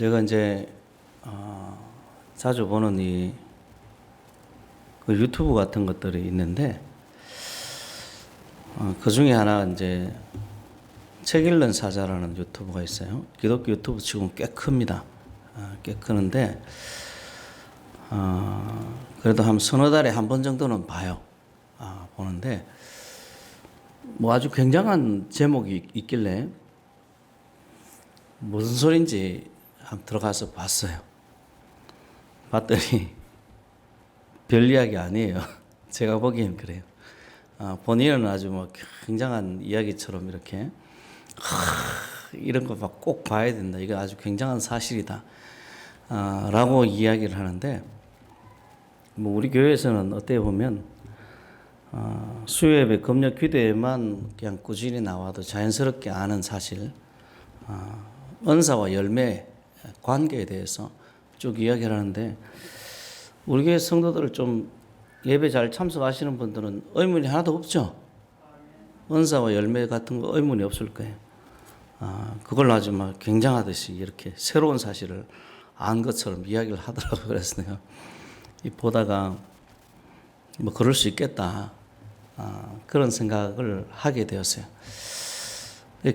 제가 이제 자주 보는 그 유튜브 같은 것들이 있는데 그 중에 하나 이제 책 읽는 사자라는 유튜브가 있어요. 기독교 유튜브 치고는 꽤 큽니다. 꽤 크는데 그래도 한 서너 달에 한 번 정도는 봐요. 보는데 뭐 아주 굉장한 제목이 있길래 무슨 소린지 한번 들어가서 봤어요. 봤더니 별 이야기 아니에요. 제가 보기엔 그래요. 본인은 아주 뭐 굉장한 이야기처럼 이렇게 이런 거 꼭 봐야 된다. 이거 아주 굉장한 사실이다. 라고 이야기를 하는데 뭐 우리 교회에서는 어떻게 보면 수요예배 금요 기도에만 그냥 꾸준히 나와도 자연스럽게 아는 사실, 은사와 열매 관계에 대해서 쭉 이야기를 하는데 우리 교회 성도들 좀 예배 잘 참석하시는 분들은 의문이 하나도 없죠. 은사와 열매 같은 거 의문이 없을 거예요. 그걸 아주 막 굉장하듯이 이렇게 새로운 사실을 안 것처럼 이야기를 하더라고요. 그래서 내가 보다가 뭐 그럴 수 있겠다. 그런 생각을 하게 되었어요.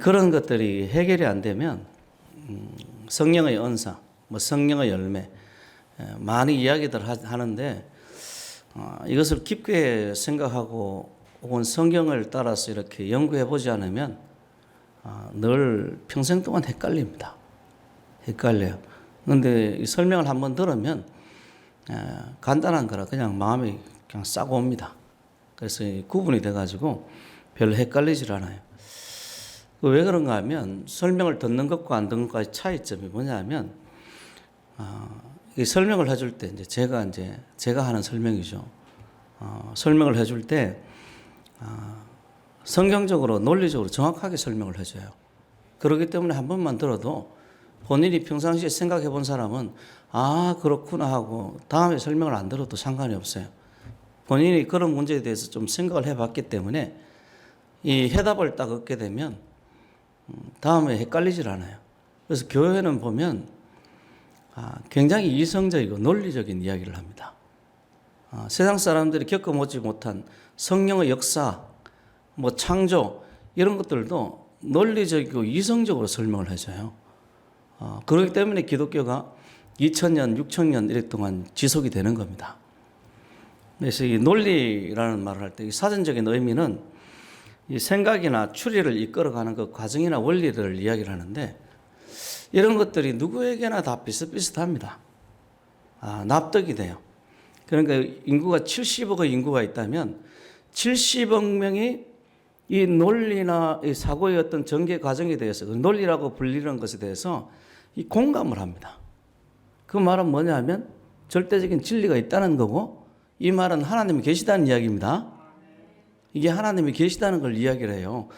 그런 것들이 해결이 안 되면 성령의 은사, 뭐 성령의 열매 많이 이야기들 하는데 이것을 깊게 생각하고 혹은 성경을 따라서 이렇게 연구해 보지 않으면 늘 평생 동안 헷갈립니다. 헷갈려요. 그런데 이 설명을 한번 들으면 간단한 거라 그냥 마음이 그냥 싹 옵니다. 그래서 구분이 돼가지고 별로 헷갈리질 않아요. 왜 그런가 하면 설명을 듣는 것과 안 듣는 것과의 차이점이 뭐냐면 이 설명을 해줄 때 이제 제가 하는 설명이죠. 설명을 해줄 때 성경적으로 논리적으로 정확하게 설명을 해줘요. 그렇기 때문에 한 번만 들어도 본인이 평상시에 생각해 본 사람은 그렇구나 하고 다음에 설명을 안 들어도 상관이 없어요. 본인이 그런 문제에 대해서 좀 생각을 해봤기 때문에 이 해답을 딱 얻게 되면 다음에 헷갈리질 않아요. 그래서 교회는 보면 굉장히 이성적이고 논리적인 이야기를 합니다. 세상 사람들이 겪어보지 못한 성령의 역사, 뭐 창조 이런 것들도 논리적이고 이성적으로 설명을 해줘요. 그렇기 때문에 기독교가 2000년, 6000년 이래 동안 지속이 되는 겁니다. 그래서 이 논리라는 말을 할 때 이 사전적인 의미는 이 생각이나 추리를 이끌어가는 그 과정이나 원리를 이야기를 하는데 이런 것들이 누구에게나 다 비슷비슷합니다. 납득이 돼요. 그러니까 인구가 70억의 인구가 있다면 70억 명이 이 논리나 이 사고의 어떤 전개 과정에 대해서 그 논리라고 불리는 것에 대해서 이 공감을 합니다. 그 말은 뭐냐면 절대적인 진리가 있다는 거고 이 말은 하나님이 계시다는 이야기입니다. 이게 하나님이 계시다는 걸 이야기를 해요.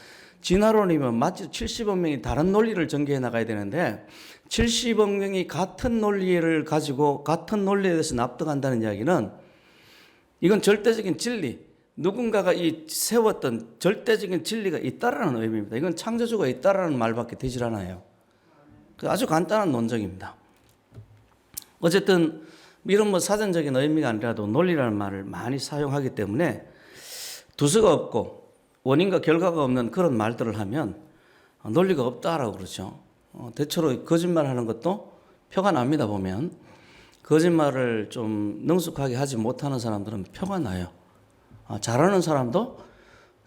진화론이면 마치 70억 명이 다른 논리를 전개해 나가야 되는데 70억 명이 같은 논리를 가지고 같은 논리에 대해서 납득한다는 이야기는 이건 절대적인 진리, 누군가가 이 세웠던 절대적인 진리가 있다라는 의미입니다. 이건 창조주가 있다라는 말밖에 되질 않아요. 아주 간단한 논정입니다. 어쨌든 이런 뭐 사전적인 의미가 아니라도 논리라는 말을 많이 사용하기 때문에 두서가 없고 원인과 결과가 없는 그런 말들을 하면 논리가 없다라고 그러죠. 대체로 거짓말하는 것도 표가 납니다. 보면 거짓말을 좀 능숙하게 하지 못하는 사람들은 표가 나요. 잘하는 사람도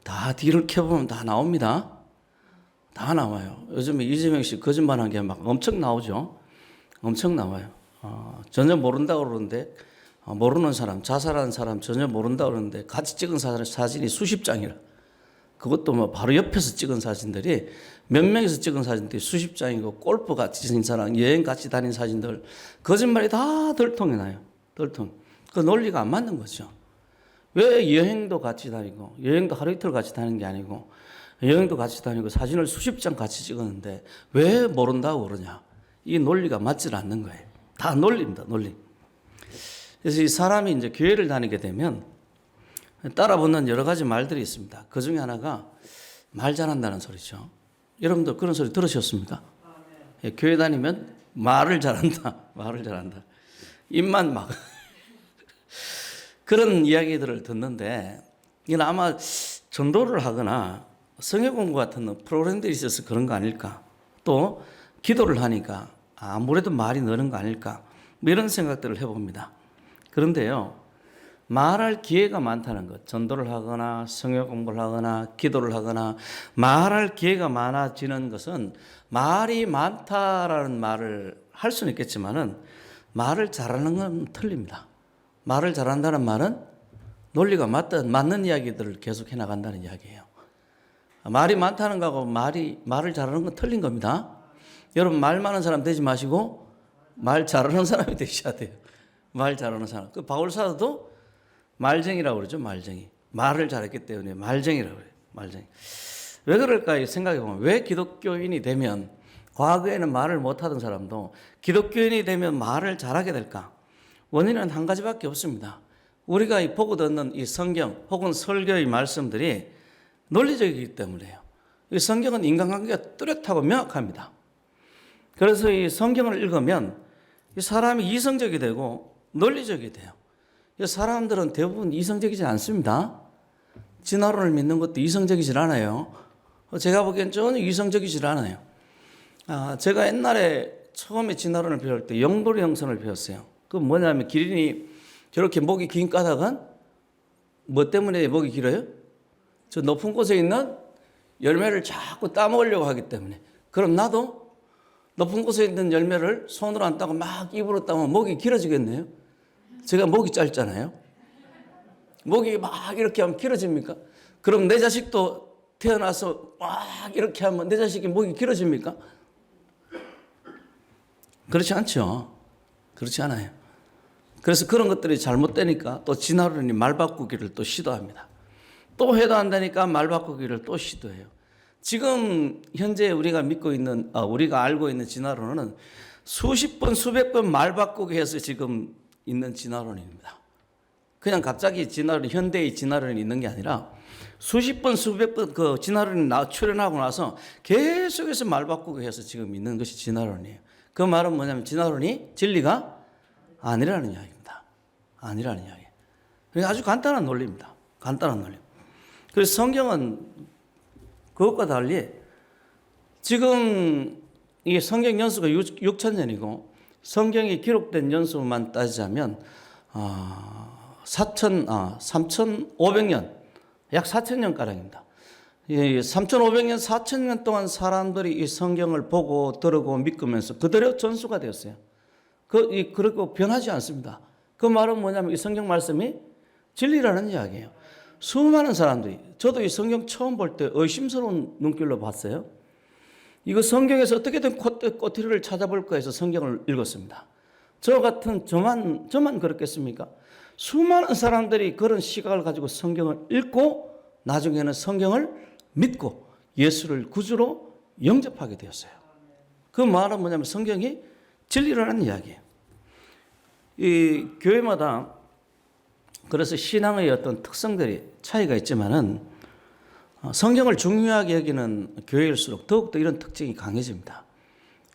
다 뒤를 켜보면 다 나옵니다. 다 나와요. 요즘에 이재명 씨 거짓말한 게 막 엄청 나오죠. 엄청 나와요. 전혀 모른다고 그러는데 모르는 사람, 자살한 사람 전혀 모른다고 그러는데 같이 찍은 사진이 수십 장이라. 그것도 뭐 바로 옆에서 찍은 사진들이 몇 명이서 찍은 사진들이 수십 장이고 골프 같이 친 사람, 여행 같이 다닌 사진들 거짓말이 다 덜통이 나요. 덜통. 그 논리가 안 맞는 거죠. 왜 여행도 같이 다니고 여행도 하루 이틀 같이 다니는 게 아니고 여행도 같이 다니고 사진을 수십 장 같이 찍었는데 왜 모른다고 그러냐. 이 논리가 맞질 않는 거예요. 다 논리입니다. 논리. 그래서 이 사람이 이제 교회를 다니게 되면 따라붙는 여러 가지 말들이 있습니다. 그 중에 하나가 말 잘한다는 소리죠. 여러분들 그런 소리 들으셨습니까? 교회 다니면 말을 잘한다. 말을 잘한다. 입만 막. 그런 이야기들을 듣는데 이건 아마 전도를 하거나 성경 공부 같은 프로그램들이 있어서 그런 거 아닐까. 또 기도를 하니까 아무래도 말이 느는 거 아닐까. 뭐 이런 생각들을 해봅니다. 그런데요. 말할 기회가 많다는 것, 전도를 하거나 성경 공부를 하거나 기도를 하거나 말할 기회가 많아지는 것은 말이 많다라는 말을 할 수는 있겠지만은 말을 잘하는 건 틀립니다. 말을 잘한다는 말은 논리가 맞는 이야기들을 계속 해나간다는 이야기예요. 말이 많다는 거하고 말을 잘하는 건 틀린 겁니다. 여러분 말 많은 사람 되지 마시고 말 잘하는 사람이 되셔야 돼요. 말 잘하는 사람. 그 바울사도도 말쟁이라고 그러죠. 말쟁이. 말을 잘했기 때문에 말쟁이라고 그래요. 말쟁이. 왜 그럴까요? 생각해보면 왜 기독교인이 되면 과거에는 말을 못하던 사람도 기독교인이 되면 말을 잘하게 될까? 원인은 한 가지밖에 없습니다. 우리가 보고 듣는 이 성경 혹은 설교의 말씀들이 논리적이기 때문에요. 이 성경은 인간관계가 뚜렷하고 명확합니다. 그래서 이 성경을 읽으면 이 사람이 이성적이 되고 논리적이 돼요. 사람들은 대부분 이성적이지 않습니다. 진화론을 믿는 것도 이성적이질 않아요. 제가 보기엔 전혀 이성적이질 않아요. 제가 옛날에 처음에 진화론을 배울 때 영돌이 형성을 배웠어요. 그 뭐냐면 기린이 저렇게 목이 긴 까닭은 뭐 때문에 목이 길어요? 저 높은 곳에 있는 열매를 자꾸 따먹으려고 하기 때문에. 그럼 나도 높은 곳에 있는 열매를 손으로 안 따고 막 입으로 따면 목이 길어지겠네요. 제가 목이 짧잖아요. 목이 막 이렇게 하면 길어집니까? 그럼 내 자식도 태어나서 막 이렇게 하면 내 자식이 목이 길어집니까? 그렇지 않죠. 그렇지 않아요. 그래서 그런 것들이 잘못되니까 또 진화론이 말 바꾸기를 또 시도합니다. 또 해도 안 되니까 말 바꾸기를 또 시도해요. 지금 현재 우리가 믿고 있는, 우리가 알고 있는 진화론은 수십 번, 수백 번 말 바꾸기 해서 지금 있는 진화론입니다. 그냥 갑자기 현대의 진화론이 있는 게 아니라 수십 번, 수백 번 그 진화론이 출현하고 나서 계속해서 말 바꾸기 해서 지금 있는 것이 진화론이에요. 그 말은 뭐냐면 진화론이 진리가 아니라는 이야기입니다. 아니라는 이야기. 아주 간단한 논리입니다. 간단한 논리. 그래서 성경은 그것과 달리 지금 이 성경 연수가 6,000년이고 성경이 기록된 연수만 따지자면 3,500년, 약 4,000년가량입니다. 3,500년, 4,000년 동안 사람들이 이 성경을 보고 들으고 믿으면서 그대로 전수가 되었어요. 그리고 변하지 않습니다. 그 말은 뭐냐면 이 성경 말씀이 진리라는 이야기예요. 수많은 사람들이, 저도 이 성경 처음 볼 때 의심스러운 눈길로 봤어요. 이거 성경에서 어떻게든 꼬투리를 찾아볼까 해서 성경을 읽었습니다. 저만 그렇겠습니까? 수많은 사람들이 그런 시각을 가지고 성경을 읽고 나중에는 성경을 믿고 예수를 구주로 영접하게 되었어요. 그 말은 뭐냐면 성경이 진리라는 이야기예요. 이 교회마다 그래서 신앙의 어떤 특성들이 차이가 있지만은 성경을 중요하게 여기는 교회일수록 더욱더 이런 특징이 강해집니다.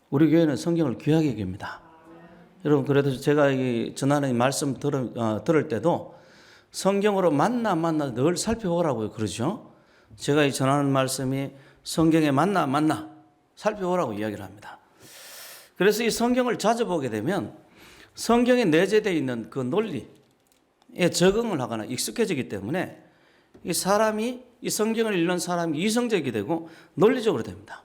우리 교회는 성경을 귀하게 여깁니다. 여러분, 그래도 제가 전하는 말씀 들을 때도 성경으로 만나 늘 살펴보라고 그러죠. 제가 이 전하는 말씀이 성경에 만나 살펴보라고 이야기를 합니다. 그래서 이 성경을 자주 보게 되면 성경에 내재되어 있는 그 논리에 적응을 하거나 익숙해지기 때문에 이 성경을 읽는 사람이 이성적이 되고 논리적으로 됩니다.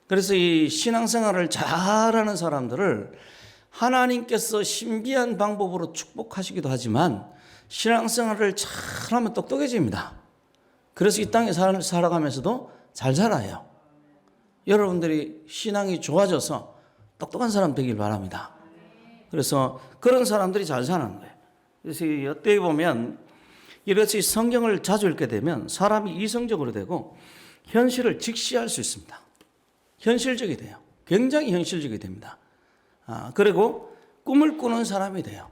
그래서 이 신앙생활을 잘하는 사람들을 하나님께서 신비한 방법으로 축복하시기도 하지만 신앙생활을 잘하면 똑똑해집니다. 그래서 이 땅에 살아가면서도 잘 살아요. 여러분들이 신앙이 좋아져서 똑똑한 사람 되길 바랍니다. 그래서 그런 사람들이 잘 사는 거예요. 그래서 어떻게 보면 이렇게 성경을 자주 읽게 되면 사람이 이성적으로 되고 현실을 직시할 수 있습니다. 현실적이 돼요. 굉장히 현실적이 됩니다. 그리고 꿈을 꾸는 사람이 돼요.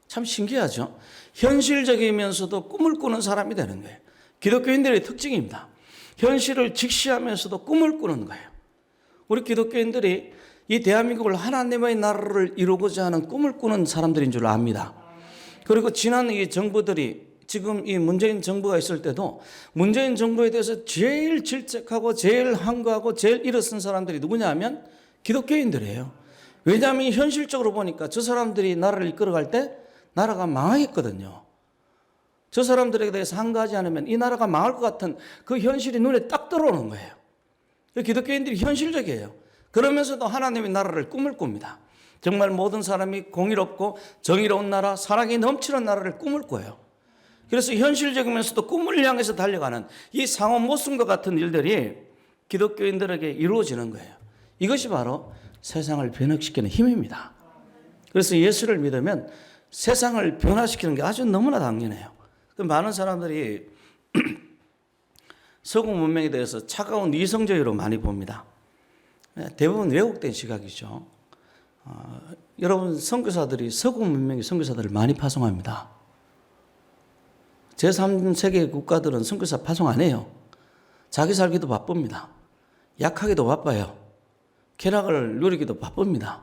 참 신기하죠. 현실적이면서도 꿈을 꾸는 사람이 되는 거예요. 기독교인들의 특징입니다. 현실을 직시하면서도 꿈을 꾸는 거예요. 우리 기독교인들이 이 대한민국을 하나님의 나라를 이루고자 하는 꿈을 꾸는 사람들인 줄 압니다. 그리고 지난 이 정부들이 지금 이 문재인 정부가 있을 때도 문재인 정부에 대해서 제일 질책하고 제일 항거하고 제일 일어선 사람들이 누구냐 하면 기독교인들이에요. 왜냐하면 현실적으로 보니까 저 사람들이 나라를 이끌어갈 때 나라가 망하겠거든요. 저 사람들에 대해서 항거하지 않으면 이 나라가 망할 것 같은 그 현실이 눈에 딱 들어오는 거예요. 기독교인들이 현실적이에요. 그러면서도 하나님의 나라를 꿈을 꿉니다. 정말 모든 사람이 공의롭고 정의로운 나라, 사랑이 넘치는 나라를 꿈을 꿔요. 그래서 현실적이면서도 꿈을 향해서 달려가는 이 상호 모순과 같은 일들이 기독교인들에게 이루어지는 거예요. 이것이 바로 세상을 변화시키는 힘입니다. 그래서 예수를 믿으면 세상을 변화시키는 게 아주 너무나 당연해요. 많은 사람들이 서구 문명에 대해서 차가운 이성주의로 많이 봅니다. 대부분 왜곡된 시각이죠. 여러분 선교사들이 서구 문명의 선교사들을 많이 파송합니다. 제3세계 국가들은 선교사 파송 안 해요. 자기 살기도 바쁩니다. 약하기도 바빠요. 쾌락을 누리기도 바쁩니다.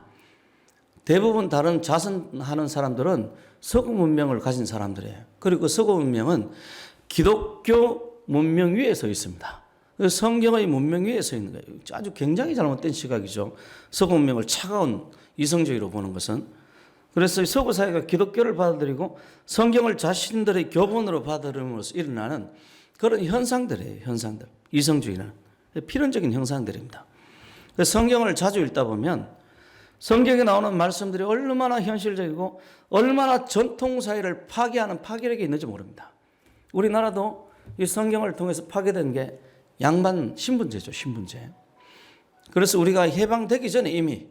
대부분 다른 자선하는 사람들은 서구 문명을 가진 사람들이에요. 그리고 서구 문명은 기독교 문명 위에 서 있습니다. 성경의 문명 위에 서 있는 거예요. 아주 굉장히 잘못된 시각이죠. 서구 문명을 차가운 이성주의로 보는 것은. 그래서 서구 사회가 기독교를 받아들이고 성경을 자신들의 교본으로 받아들임으로써 일어나는 그런 현상들이에요. 현상들. 이성주의는 필연적인 형상들입니다. 성경을 자주 읽다 보면 성경에 나오는 말씀들이 얼마나 현실적이고 얼마나 전통사회를 파괴하는 파괴력이 있는지 모릅니다. 우리나라도 이 성경을 통해서 파괴된 게 양반 신분제죠. 신분제. 그래서 우리가 해방되기 전에 이미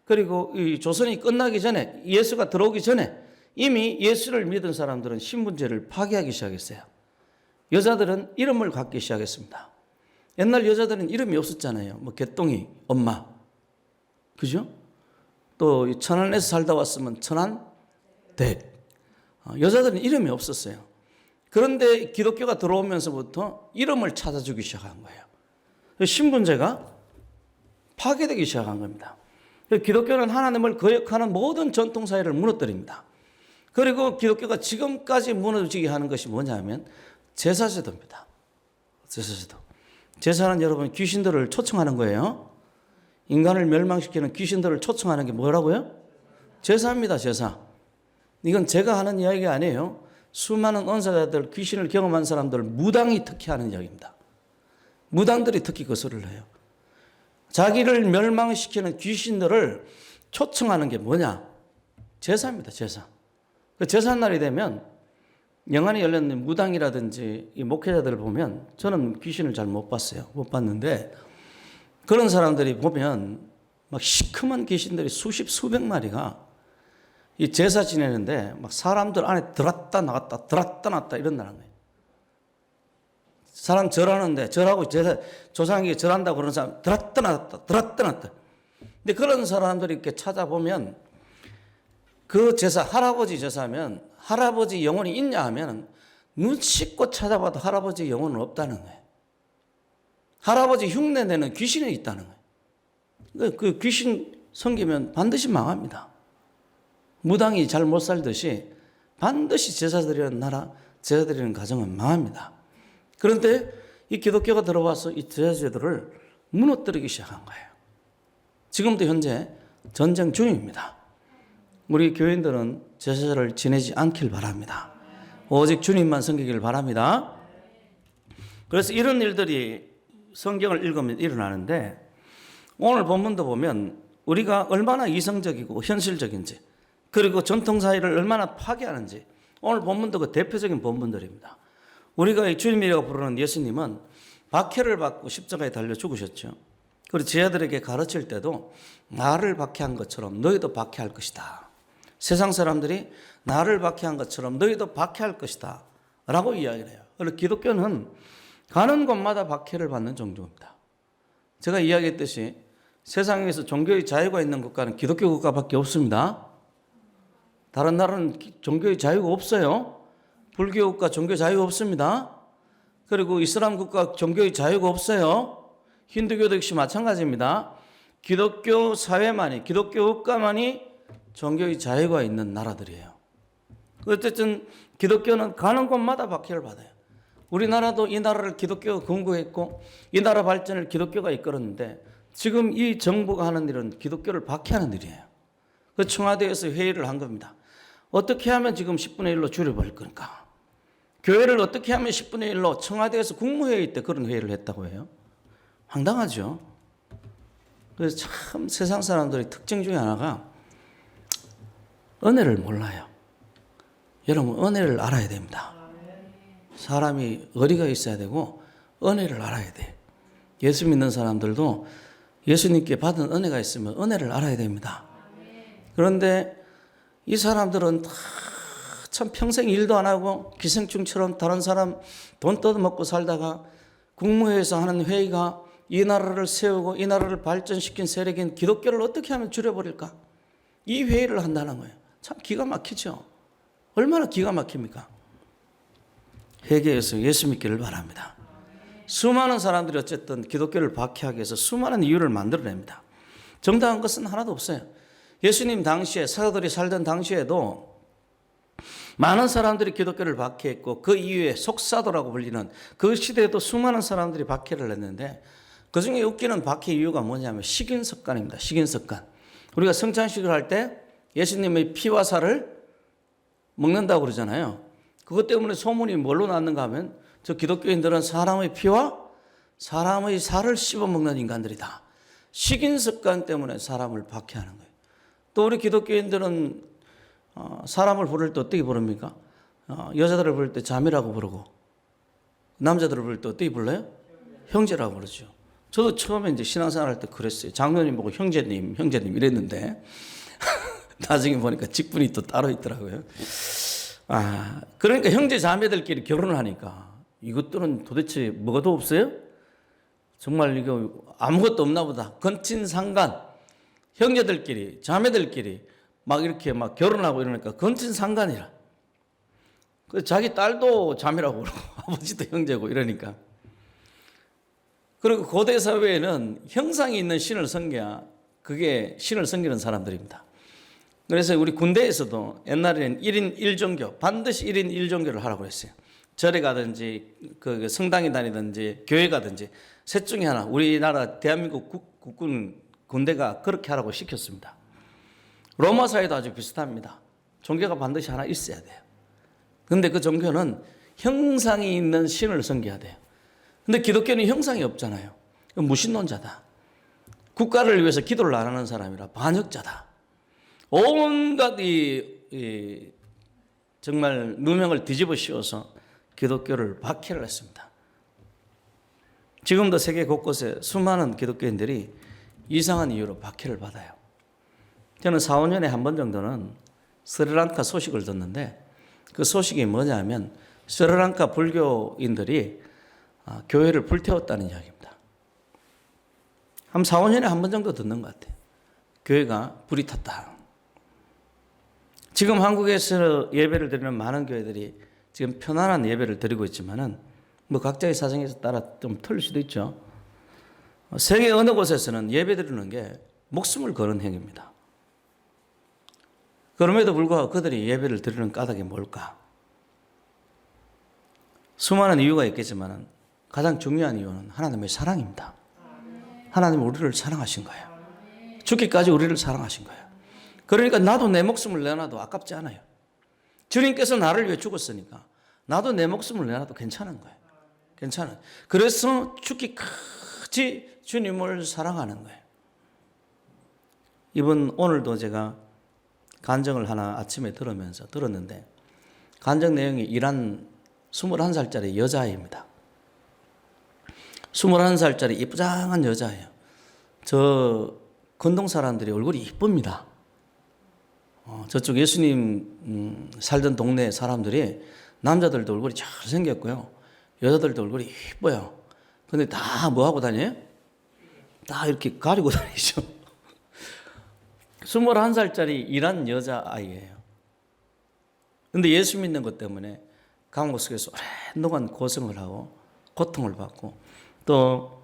그리고 이 조선이 끝나기 전에 예수가 들어오기 전에 이미 예수를 믿은 사람들은 신분제를 파괴하기 시작했어요. 여자들은 이름을 갖기 시작했습니다. 옛날 여자들은 이름이 없었잖아요. 뭐 개똥이 엄마, 그죠? 또 천안에서 살다 왔으면 천안 댁. 여자들은 이름이 없었어요. 그런데 기독교가 들어오면서부터 이름을 찾아주기 시작한 거예요. 신분제가 파괴되기 시작한 겁니다. 기독교는 하나님을 거역하는 모든 전통사회를 무너뜨립니다. 그리고 기독교가 지금까지 무너지게 하는 것이 뭐냐면 제사제도입니다. 제사제도. 제사는 여러분 귀신들을 초청하는 거예요. 인간을 멸망시키는 귀신들을 초청하는 게 뭐라고요? 제사입니다. 제사. 이건 제가 하는 이야기가 아니에요. 수많은 언사자들, 귀신을 경험한 사람들 무당이 특히 하는 이야기입니다. 무당들이 특히 그 소리를 해요. 자기를 멸망시키는 귀신들을 초청하는 게 뭐냐? 제사입니다. 제사. 그 제사날이 되면 영안이 열렸는 무당이라든지 이 목회자들을 보면 저는 귀신을 잘 못 봤어요. 못 봤는데 그런 사람들이 보면 막 시커먼 귀신들이 수백 마리가 이 제사 지내는데 막 사람들 안에 들었다 나왔다 이런다는 거예요. 사람 절하는데 절하고 제사 조상에게 절한다고 그러는 사람 들었다 나왔다. 근데 그런 사람들이 이렇게 찾아보면 그 제사 할아버지 제사면 할아버지 영혼이 있냐 하면 눈 씻고 찾아봐도 할아버지 영혼은 없다는 거예요. 할아버지 흉내내는 귀신이 있다는 거예요. 그 귀신 섬기면 반드시 망합니다. 무당이 잘 못 살듯이 반드시 제사 드리는 나라, 제사 드리는 가정은 망합니다. 그런데 이 기독교가 들어와서 이 제사제도를 무너뜨리기 시작한 거예요. 지금도 현재 전쟁 중입니다. 우리 교인들은 제사를 지내지 않길 바랍니다. 오직 주님만 섬기길 바랍니다. 그래서 이런 일들이 성경을 읽으면 일어나는데 오늘 본문도 보면 우리가 얼마나 이성적이고 현실적인지 그리고 전통사회를 얼마나 파괴하는지 오늘 본문도 그 대표적인 본문들입니다. 우리가 주님이라고 부르는 예수님은 박해를 받고 십자가에 달려 죽으셨죠. 그리고 제자들에게 가르칠 때도 나를 박해한 것처럼 너희도 박해할 것이다. 세상 사람들이 나를 박해한 것처럼 너희도 박해할 것이다 라고 이야기를 해요. 그리고 기독교는 가는 곳마다 박해를 받는 종교입니다. 제가 이야기했듯이 세상에서 종교의 자유가 있는 국가는 기독교 국가밖에 없습니다. 다른 나라는 종교의 자유가 없어요. 불교 국가 종교 자유가 없습니다. 그리고 이슬람 국가 종교의 자유가 없어요. 힌두교도 역시 마찬가지입니다. 기독교 사회만이, 기독교 국가만이 종교의 자유가 있는 나라들이에요. 어쨌든 기독교는 가는 곳마다 박해를 받아요. 우리나라도 이 나라를 기독교가 건국했고 이 나라 발전을 기독교가 이끌었는데 지금 이 정부가 하는 일은 기독교를 박해하는 일이에요. 그 청와대에서 회의를 한 겁니다. 어떻게 하면 지금 10분의 1로 줄여버릴 거니까. 교회를 어떻게 하면 10분의 1로 청와대에서 국무회의 때 그런 회의를 했다고 해요. 황당하죠. 그래서 참 세상 사람들의 특징 중에 하나가 은혜를 몰라요. 여러분 은혜를 알아야 됩니다. 사람이 의리가 있어야 되고 은혜를 알아야 돼. 예수 믿는 사람들도 예수님께 받은 은혜가 있으면 은혜를 알아야 됩니다. 그런데 이 사람들은 다 참 평생 일도 안 하고 기생충처럼 다른 사람 돈 뜯어먹고 살다가 국무회의에서 하는 회의가 이 나라를 세우고 이 나라를 발전시킨 세력인 기독교를 어떻게 하면 줄여버릴까? 이 회의를 한다는 거예요. 참 기가 막히죠. 얼마나 기가 막힙니까? 회개해서 예수 믿기를 바랍니다. 수많은 사람들이 어쨌든 기독교를 박해하기 위해서 수많은 이유를 만들어냅니다. 정당한 것은 하나도 없어요. 예수님 당시에 사도들이 살던 당시에도 많은 사람들이 기독교를 박해했고 그 이후에 속사도라고 불리는 그 시대에도 수많은 사람들이 박해를 했는데 그중에 웃기는 박해 이유가 뭐냐면 식인석간입니다. 식인석간. 우리가 성찬식을 할 때 예수님의 피와 살을 먹는다고 그러잖아요. 그것 때문에 소문이 뭘로 났는가 하면 저 기독교인들은 사람의 피와 사람의 살을 씹어먹는 인간들이다. 식인석간 때문에 사람을 박해하는 거예요. 또 우리 기독교인들은 사람을 부를 때 어떻게 부릅니까? 여자들을 부를 때 자매라고 부르고 남자들을 부를 때 어떻게 불러요? 형제라고 부르죠. 저도 처음에 이제 신앙생활 할 때 그랬어요. 장로님 보고 형제님 이랬는데 나중에 보니까 직분이 또 따로 있더라고요. 그러니까 형제 자매들끼리 결혼을 하니까 이것들은 도대체 뭐가도 없어요? 정말 이거 아무것도 없나 보다. 건친상간 형제들끼리 자매들끼리 막 이렇게 막 결혼하고 이러니까 건친상간이라. 자기 딸도 자매라고 그러고 아버지도 형제고 이러니까. 그리고 고대 사회에는 형상이 있는 신을 섬겨야 그게 신을 섬기는 사람들입니다. 그래서 우리 군대에서도 옛날에는 1인 1종교, 반드시 1인 1종교를 하라고 했어요. 절에 가든지 그 성당에 다니든지 교회 가든지 셋 중에 하나. 우리나라 대한민국 국군 군대가 그렇게 하라고 시켰습니다. 로마 사회도 아주 비슷합니다. 종교가 반드시 하나 있어야 돼요. 그런데 그 종교는 형상이 있는 신을 섬겨야 돼요. 근데 기독교는 형상이 없잖아요. 무신론자다. 국가를 위해서 기도를 안 하는 사람이라 반역자다. 온갖 정말 누명을 뒤집어 씌워서 기독교를 박해를 했습니다. 지금도 세계 곳곳에 수많은 기독교인들이 이상한 이유로 박해를 받아요. 저는 4, 5년에 한 번 정도는 스리랑카 소식을 듣는데 그 소식이 뭐냐면 스리랑카 불교인들이 교회를 불태웠다는 이야기입니다. 한 4, 5년에 한 번 정도 듣는 것 같아요. 교회가 불이 탔다. 지금 한국에서 예배를 드리는 많은 교회들이 지금 편안한 예배를 드리고 있지만은 뭐 각자의 사정에 따라 좀 틀릴 수도 있죠. 세계 어느 곳에서는 예배 드리는 게 목숨을 거는 행위입니다. 그럼에도 불구하고 그들이 예배를 드리는 까닭이 뭘까? 수많은 이유가 있겠지만 가장 중요한 이유는 하나님의 사랑입니다. 하나님은 우리를 사랑하신 거예요. 죽기까지 우리를 사랑하신 거예요. 그러니까 나도 내 목숨을 내놔도 아깝지 않아요. 주님께서 나를 위해 죽었으니까 나도 내 목숨을 내놔도 괜찮은 거예요. 괜찮아요. 그래서 죽기까지 주님을 사랑하는 거예요. 오늘도 제가 간증을 하나 아침에 들었는데 간증 내용이 이란 21살짜리 여자아이입니다. 21살짜리 이쁘장한 여자예요. 저 건동 사람들이 얼굴이 이쁩니다. 저쪽 예수님 살던 동네 사람들이 남자들도 얼굴이 잘생겼고요. 여자들도 얼굴이 이뻐요. 근데 다 뭐하고 다녀요? 다 이렇게 가리고 다니죠. 21살짜리 이란 여자아이예요. 근데 예수 믿는 것 때문에 감옥 속에서 오랜 동안 고생을 하고 고통을 받고 또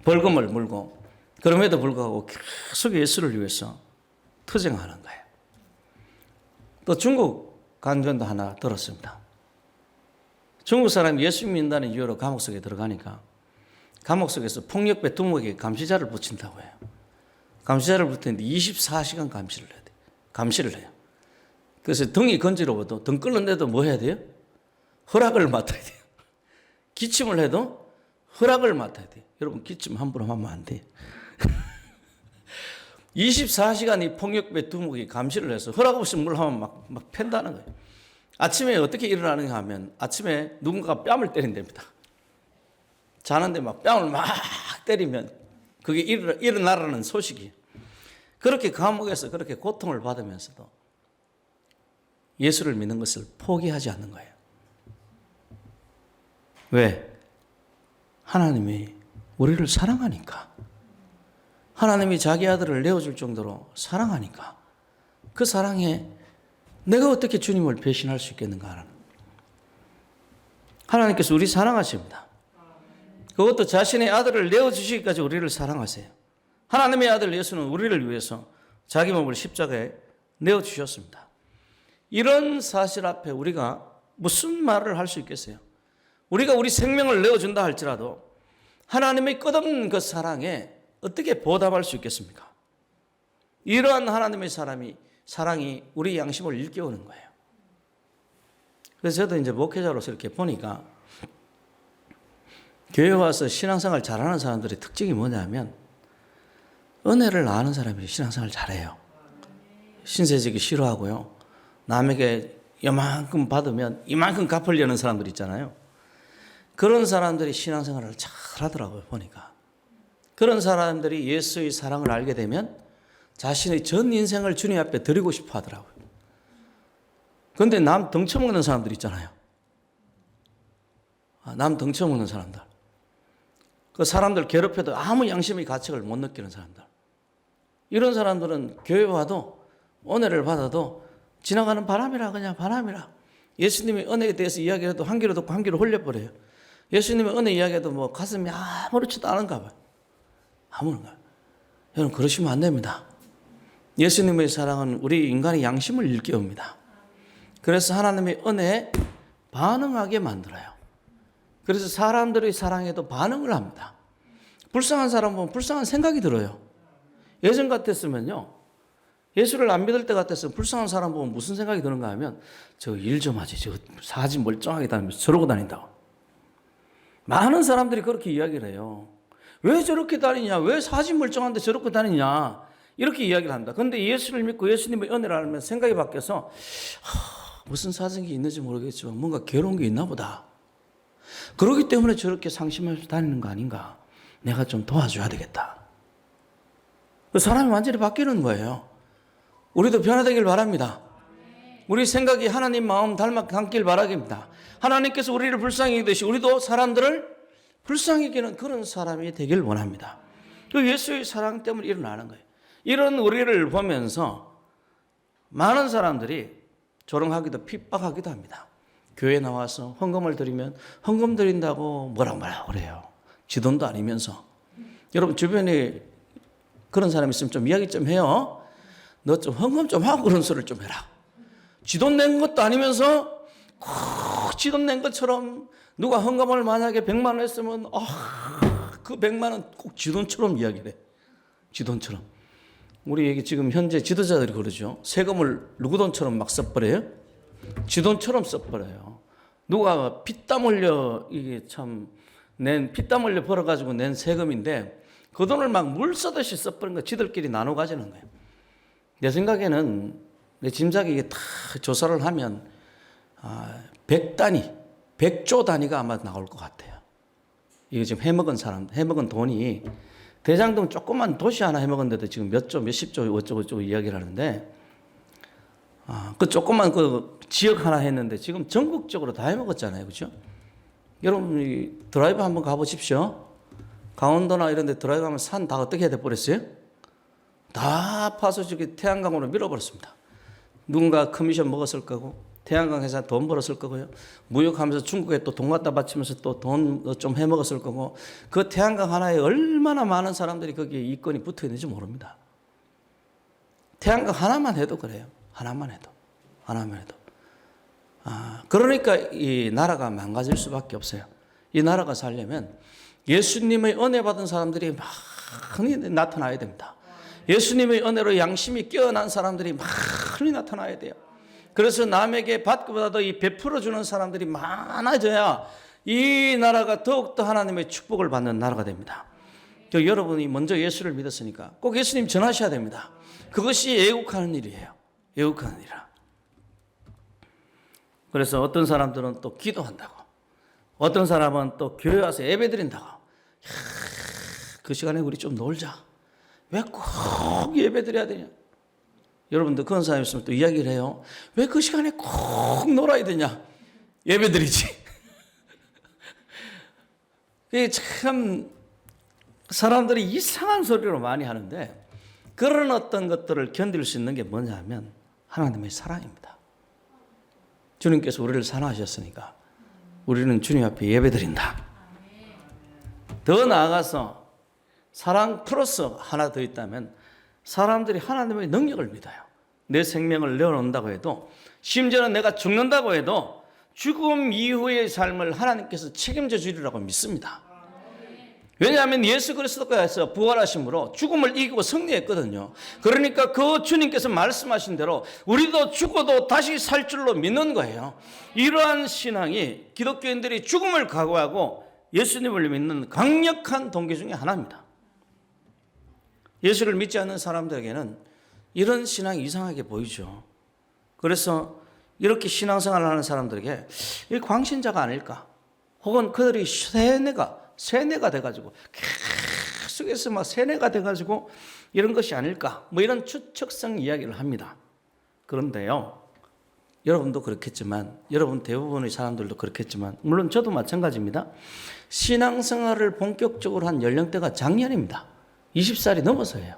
벌금을 물고 그럼에도 불구하고 계속 예수를 위해서 투쟁하는 거예요. 또 중국 간전도 하나 들었습니다. 중국 사람이 예수 믿는다는 이유로 감옥 속에 들어가니까 감옥 속에서 폭력배 두목에게 감시자를 붙인다고 해요. 감시자를 붙이는데 24시간 감시를 해요. 그래서 등이 건지러워도 등 끓는데도 뭐 해야 돼요? 허락을 맡아야 돼요. 기침을 해도 허락을 맡아야 돼요. 여러분 기침 함부로 하면 안 돼요. 24시간 이 폭력배 두목이 감시를 해서 허락 없이 뭘 하면 막 팬다는 거예요. 아침에 어떻게 일어나는가 하면 아침에 누군가가 뺨을 때린답니다. 자는데 막 뺨을 막 때리면 그게 일어나라는 소식이. 그렇게 감옥에서 그렇게 고통을 받으면서도 예수를 믿는 것을 포기하지 않는 거예요. 왜? 하나님이 우리를 사랑하니까. 하나님이 자기 아들을 내어줄 정도로 사랑하니까. 그 사랑에 내가 어떻게 주님을 배신할 수 있겠는가 하는. 하나님께서 우리 사랑하십니다. 그것도 자신의 아들을 내어주시기까지 우리를 사랑하세요. 하나님의 아들 예수는 우리를 위해서 자기 몸을 십자가에 내어주셨습니다. 이런 사실 앞에 우리가 무슨 말을 할 수 있겠어요? 우리가 우리 생명을 내어준다 할지라도 하나님의 끝없는 그 사랑에 어떻게 보답할 수 있겠습니까? 이러한 하나님의 사랑이 우리 양심을 일깨우는 거예요. 그래서 저도 이제 목회자로서 이렇게 보니까 교회 와서 신앙생활 잘하는 사람들의 특징이 뭐냐면 은혜를 아는 사람이 신앙생활 잘해요. 신세지기 싫어하고요. 남에게 이만큼 받으면 이만큼 갚으려는 사람들 있잖아요. 그런 사람들이 신앙생활을 잘 하더라고요, 보니까. 그런 사람들이 예수의 사랑을 알게 되면 자신의 전 인생을 주님 앞에 드리고 싶어 하더라고요. 그런데 남 덩쳐먹는 사람들 있잖아요. 남 덩쳐먹는 사람들. 그 사람들 괴롭혀도 아무 양심의 가책을 못 느끼는 사람들. 이런 사람들은 교회 와도 은혜를 받아도 지나가는 바람이라 그냥 바람이라. 예수님의 은혜에 대해서 이야기해도 한 귀로 듣고 한 귀로 흘려버려요. 예수님의 은혜 이야기해도 뭐 가슴이 아무렇지도 않은가 봐요. 아무런가. 여러분 그러시면 안 됩니다. 예수님의 사랑은 우리 인간의 양심을 일깨웁니다. 그래서 하나님의 은혜에 반응하게 만들어요. 그래서 사람들의 사랑에도 반응을 합니다. 불쌍한 사람 보면 불쌍한 생각이 들어요. 예전 같았으면요. 예수를 안 믿을 때 같았으면 불쌍한 사람 보면 무슨 생각이 드는가 하면 저 일 좀 하지. 저 사지 멀쩡하게 다니면서 저러고 다닌다고. 많은 사람들이 그렇게 이야기를 해요. 왜 저렇게 다니냐? 왜 사지 멀쩡한데 저렇게 다니냐? 이렇게 이야기를 합니다. 그런데 예수를 믿고 예수님의 은혜를 알면 생각이 바뀌어서 무슨 사정이 있는지 모르겠지만 뭔가 괴로운 게 있나 보다. 그렇기 때문에 저렇게 상심하면서 다니는 거 아닌가? 내가 좀 도와줘야 되겠다. 그 사람이 완전히 바뀌는 거예요. 우리도 변화되길 바랍니다. 우리 생각이 하나님 마음 닮길 바라깁니다. 하나님께서 우리를 불쌍히 여기듯이 우리도 사람들을 불쌍히 여기는 그런 사람이 되길 원합니다. 그 예수의 사랑 때문에 일어나는 거예요. 이런 우리를 보면서 많은 사람들이 조롱하기도 핍박하기도 합니다. 교회 나와서 헌금을 드리면 헌금 드린다고 뭐라고 그래요. 지 돈도 아니면서. 여러분 주변에 그런 사람이 있으면 좀 이야기 좀 해요. 너 좀 헌금 좀 하고 그런 소리를 좀 해라. 지 돈 낸 것도 아니면서 꼭 지 돈 낸 것처럼 누가 헌금을 만약에 100만 원 했으면 그 100만 원 꼭 지 돈처럼 이야기를 해. 지 돈처럼. 우리 여기 지금 현재 지도자들이 그러죠. 세금을 누구 돈처럼 막 써버려요? 지 돈처럼 써버려요. 누가 피땀 흘려 이게 참 피땀 흘려 벌어가지고 낸 세금인데 그 돈을 막 물 써듯이 써버린 거 지들끼리 나눠 가지는 거예요. 내 생각에는 내 짐작에 이게 다 조사를 하면 100단위, 100조 단위가 아마 나올 것 같아요. 이게 지금 해먹은 돈이 대장동 조그만 도시 하나 해먹었는데도 지금 몇십조 어쩌고 이야기를 하는데 그 조그만 그 지역 하나 했는데 지금 전국적으로 다 해먹었잖아요. 그죠? 여러분 드라이브 한번 가보십시오. 강원도나 이런 데 드라이브 하면 산 다 어떻게 돼버렸어요? 다 파서 저기 태양광으로 밀어버렸습니다. 누군가 커미션 먹었을 거고 태양광 회사 돈 벌었을 거고요. 무역하면서 중국에 또 돈 갖다 바치면서 또 돈 좀 해먹었을 거고, 그 태양광 하나에 얼마나 많은 사람들이 거기에 이권이 붙어 있는지 모릅니다. 태양광 하나만 해도 그래요. 하나만 해도. 그러니까 이 나라가 망가질 수밖에 없어요. 이 나라가 살려면 예수님의 은혜 받은 사람들이 많이 나타나야 됩니다. 예수님의 은혜로 양심이 깨어난 사람들이 많이 나타나야 돼요. 그래서 남에게 받기보다도 이 베풀어 주는 사람들이 많아져야 이 나라가 더욱더 하나님의 축복을 받는 나라가 됩니다. 여러분이 먼저 예수를 믿었으니까 꼭 예수님 전하셔야 됩니다. 그것이 애국하는 일이에요. 애국하는 일이라. 그래서 어떤 사람들은 또 기도한다고, 어떤 사람은 또 교회 와서 예배 드린다고. 그 시간에 우리 좀 놀자. 왜 꼭 예배 드려야 되냐? 여러분들 그런 사람 있으면 또 이야기를 해요. 왜 그 시간에 꼭 놀아야 되냐? 예배 드리지. 이게 참 사람들이 이상한 소리로 많이 하는데, 그런 어떤 것들을 견딜 수 있는 게 뭐냐 하면 하나님의 사랑입니다. 주님께서 우리를 사랑하셨으니까 우리는 주님 앞에 예배드린다. 더 나아가서 사랑 플러스 하나 더 있다면 사람들이 하나님의 능력을 믿어요. 내 생명을 내어놓는다고 해도, 심지어는 내가 죽는다고 해도 죽음 이후의 삶을 하나님께서 책임져 주리라고 믿습니다. 왜냐하면 예수 그리스도께서 부활하심으로 죽음을 이기고 승리했거든요. 그러니까 그 주님께서 말씀하신 대로 우리도 죽어도 다시 살 줄로 믿는 거예요. 이러한 신앙이 기독교인들이 죽음을 각오하고 예수님을 믿는 강력한 동기 중에 하나입니다. 예수를 믿지 않는 사람들에게는 이런 신앙이 이상하게 보이죠. 그래서 이렇게 신앙생활을 하는 사람들에게 이 광신자가 아닐까, 혹은 그들이 세뇌가 돼가지고 계속해서 막 세뇌가 돼가지고 이런 것이 아닐까, 뭐 이런 추측성 이야기를 합니다. 그런데요, 여러분도 그렇겠지만, 여러분 대부분의 사람들도 그렇겠지만, 물론 저도 마찬가지입니다. 신앙생활을 본격적으로 한 연령대가 작년입니다. 20살이 넘어서예요.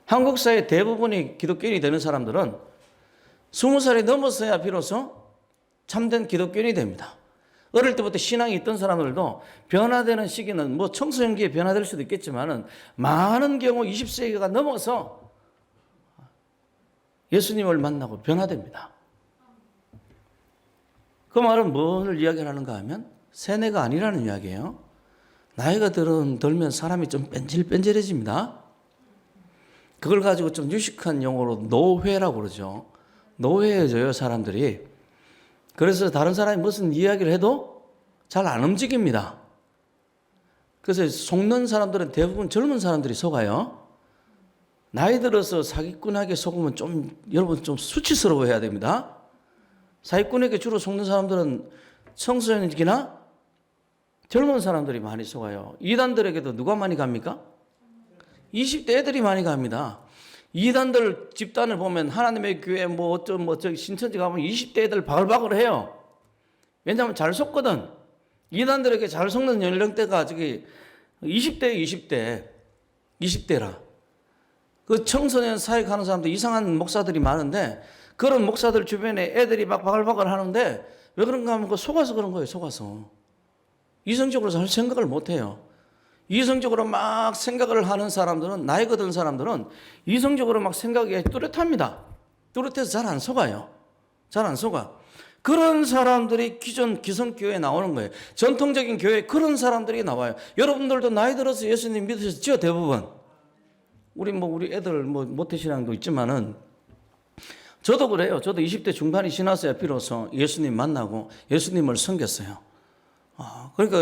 한국 사회 대부분이 기독교인이 되는 사람들은 20살이 넘어서야 비로소 참된 기독교인이 됩니다. 어릴 때부터 신앙이 있던 사람들도 변화되는 시기는 뭐 청소년기에 변화될 수도 있겠지만은, 많은 경우 20세기가 넘어서 예수님을 만나고 변화됩니다. 그 말은 뭘 이야기하는가 하면 세뇌가 아니라는 이야기예요. 나이가 들면 사람이 좀 뺀질뺀질해집니다. 그걸 가지고 좀 유식한 용어로 노회라고 그러죠. 노회해져요, 사람들이. 그래서 다른 사람이 무슨 이야기를 해도 잘 안 움직입니다. 그래서 속는 사람들은 대부분 젊은 사람들이 속아요. 나이 들어서 사기꾼에게 속으면 여러분 좀 수치스러워해야 됩니다. 사기꾼에게 주로 속는 사람들은 청소년이나 젊은 사람들이 많이 속아요. 이단들에게도 누가 많이 갑니까? 20대 애들이 많이 갑니다. 이단들 집단을 보면 하나님의 교회 저기 신천지 가면 20대 애들 바글바글 해요. 왜냐하면 잘 속거든. 이단들에게 잘 속는 연령대가 저기 20대라. 그 청소년 사역하는 사람들 이상한 목사들이 많은데, 그런 목사들 주변에 애들이 막 바글바글 하는데 왜 그런가 하면 속아서 그런 거예요. 속아서. 이성적으로 잘 생각을 못 해요. 이성적으로 막 생각을 하는 사람들은, 나이가 든 사람들은 이성적으로 막 생각이 뚜렷합니다. 뚜렷해서 잘 안 속아요. 잘 안 속아. 그런 사람들이 기존 기성교회에 나오는 거예요. 전통적인 교회에 그런 사람들이 나와요. 여러분들도 나이 들어서 예수님 믿으셨죠? 대부분. 우리 애들 모태신앙도 있지만은, 저도 그래요. 저도 20대 중반이 지났어야 비로소 예수님 만나고 예수님을 섬겼어요. 그러니까